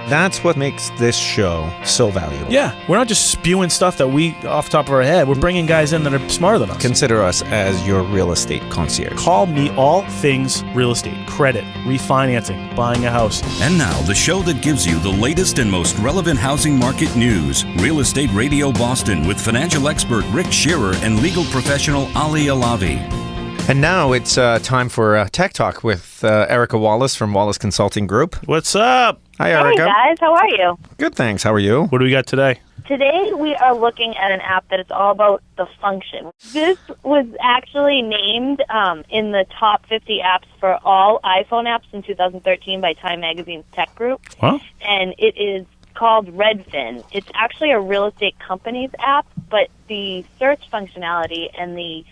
That's what makes this show so valuable. Yeah, we're not just spewing stuff that we off the top of our head. We're bringing guys in that are smarter than us. Consider us as your real estate concierge. Call me all things real estate, credit, refinancing, buying a house. And now, the show that gives you the latest and most relevant housing market news. Real Estate Radio Boston with financial expert Rick Scherer and legal professional Ali Alavi. And now it's time for Tech Talk with Erica Wallace from Wallace Consulting Group. What's up? Hi, Erica. Hey, guys. How are you? Good, thanks. How are you? What do we got today? Today, we are looking at an app that is all about the function. This was actually named in the top 50 apps for all iPhone apps in 2013 by Time Magazine's Tech Group. Huh? And it is called Redfin. It's actually a real estate company's app, but the search functionality and the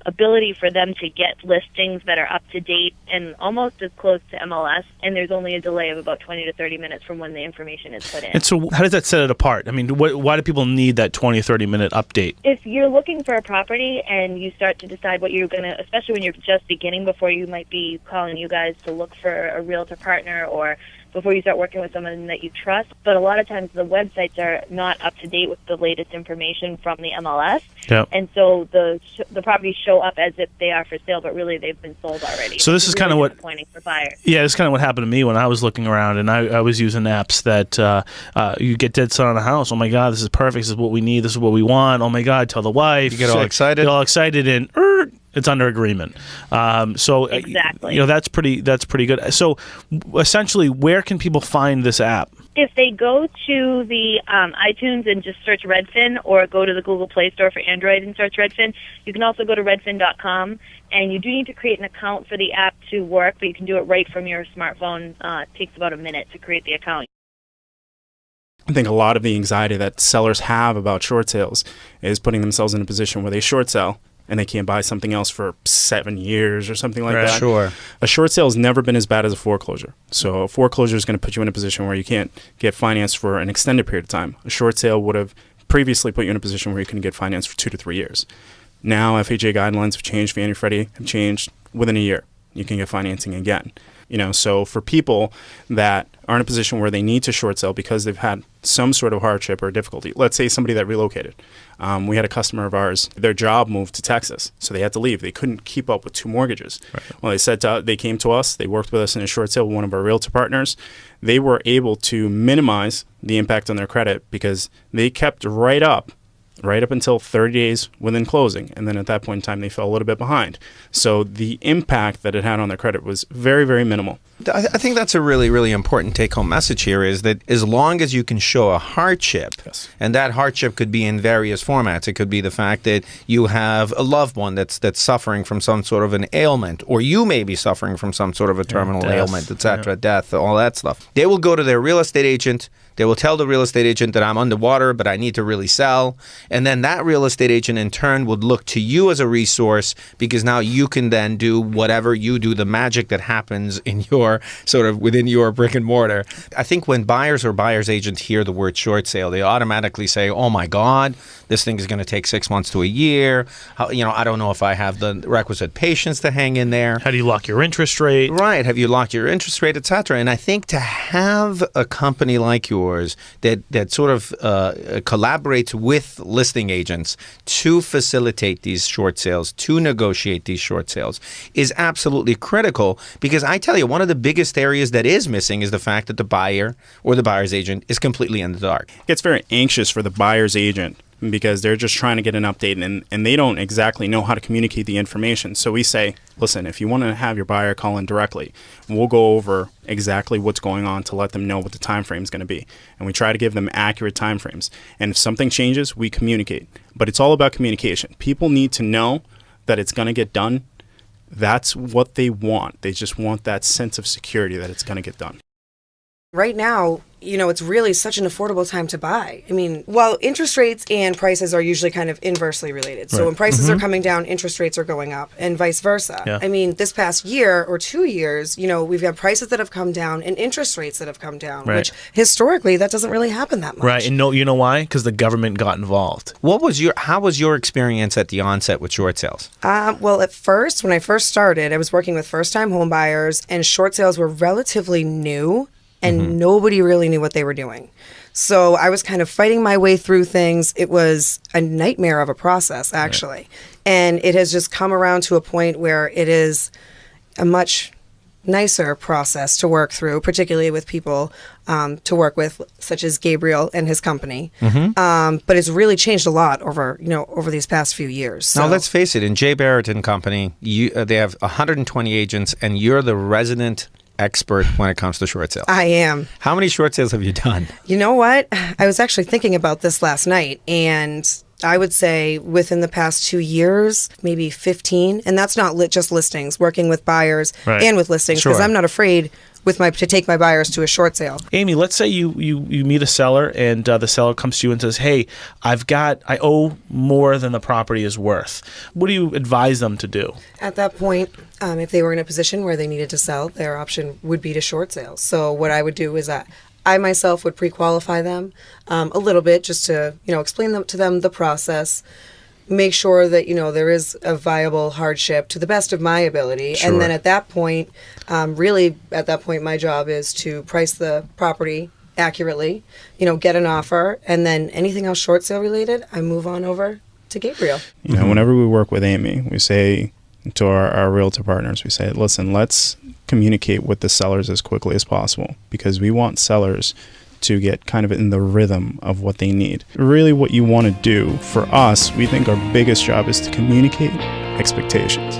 ability for them to get listings that are up to date and almost as close to MLS, and there's only a delay of about 20 to 30 minutes from when the information is put in. And so how does that set it apart? I mean, why do people need that 20 or 30-minute update? If you're looking for a property and you start to decide what you're going to, especially when you're just beginning before you might be calling you guys to look for a realtor partner or before you start working with someone that you trust, but a lot of times the websites are not up to date with the latest information from the MLS, Yep. and so the properties show up as if they are for sale, but really they've been sold already. So this is kind of what disappointing for buyers. Yeah, this is kind of what happened to me when I was looking around, and I was using apps that you get dead set on a house. Oh my God, this is perfect. This is what we need. This is what we want. Oh my God, tell the wife. You get all excited. Get all excited, and it's under agreement. So Exactly. That's pretty good. So essentially, where can people find this app? If they go to the iTunes and just search Redfin, or go to the Google Play Store for Android and search Redfin, you can also go to redfin.com, and you do need to create an account for the app to work, but you can do it right from your smartphone. It takes about a minute to create the account. I think a lot of the anxiety that sellers have about short sales is putting themselves in a position where they short sell and they can't buy something else for 7 years or something like that. Sure. A short sale has never been as bad as a foreclosure. So a foreclosure is going to put you in a position where you can't get financed for an extended period of time. A short sale would have previously put you in a position where you couldn't get financed for 2 to 3 years. Now FHA guidelines have changed, Fannie Freddie have changed. Within a year, you can get financing again. So for people that are in a position where they need to short sell because they've had some sort of hardship or difficulty, let's say somebody that relocated. We had a customer of ours, their job moved to Texas, so they had to leave. They couldn't keep up with 2 mortgages. Right. Well, they came to us, they worked with us in a short sale with one of our realtor partners. They were able to minimize the impact on their credit because they kept right up until 30 days within closing. And then at that point in time, they fell a little bit behind. So the impact that it had on their credit was very, very minimal. I think that's a really, really important take-home message here is that as long as you can show a hardship, yes. And that hardship could be in various formats. It could be the fact that you have a loved one that's suffering from some sort of an ailment, or you may be suffering from some sort of a terminal ailment, etc., death, all that stuff. They will go to their real estate agent. They will tell the real estate agent that I'm underwater, but I need to really sell. And then that real estate agent in turn would look to you as a resource because now you can then do whatever you do, the magic that happens in your sort of within your brick and mortar. I think when buyers or buyer's agents hear the word short sale, they automatically say, oh my God, this thing is going to take 6 months to a year. I don't know if I have the requisite patience to hang in there. How do you lock your interest rate? Right. Have you locked your interest rate, et cetera? And I think to have a company like yours that sort of collaborates with listing agents to facilitate these short sales, to negotiate these short sales, is absolutely critical because I tell you, one of the biggest areas that is missing is the fact that the buyer or the buyer's agent is completely in the dark. It gets very anxious for the buyer's agent because they're just trying to get an update and they don't exactly know how to communicate the information. So we say, listen, if you want to have your buyer call in directly, we'll go over exactly what's going on to let them know what the time frame is going to be. And we try to give them accurate time frames. And if something changes, we communicate. But it's all about communication. People need to know that it's going to get done. That's what they want. They just want that sense of security that it's going to get done. Right now, it's really such an affordable time to buy. I mean, while interest rates and prices are usually kind of inversely related. So when prices are coming down, interest rates are going up and vice versa. Yeah. I mean, this past year or 2 years, we've had prices that have come down and interest rates that have come down, which historically that doesn't really happen that much. Right. And you know why? Because the government got involved. How was your experience at the onset with short sales? Well, at first, when I first started, I was working with first-time home buyers and short sales were relatively new and nobody really knew what they were doing. So I was kind of fighting my way through things. It was a nightmare of a process, actually. Right. And it has just come around to a point where it is a much nicer process to work through, particularly with people to work with, such as Gabriel and his company. But it's really changed a lot over these past few years. So. Now, let's face it, in J. Barrett and Company, they have 120 agents, and you're the resident expert when it comes to short sales. I am. How many short sales have you done? You know what? I was actually thinking about this last night, and I would say within the past 2 years, maybe 15. And that's not just listings, working with buyers and with listings, because I'm not afraid to take my buyers to a short sale. Amy, let's say you meet a seller and the seller comes to you and says, hey, I owe more than the property is worth. What do you advise them to do? At that point, if they were in a position where they needed to sell, their option would be to short sale. So what I would do is I myself would pre-qualify them a little bit, just to explain to them the process, make sure that there is a viable hardship to the best of my ability, and then at that point, my job is to price the property accurately, get an offer, and then anything else short sale related, I move on over to Gabriel. Whenever we work with Amy, we say to our realtor partners, we say, listen, let's communicate with the sellers as quickly as possible, because we want sellers to get kind of in the rhythm of what they need. Really what you want to do, for us, we think our biggest job is to communicate expectations.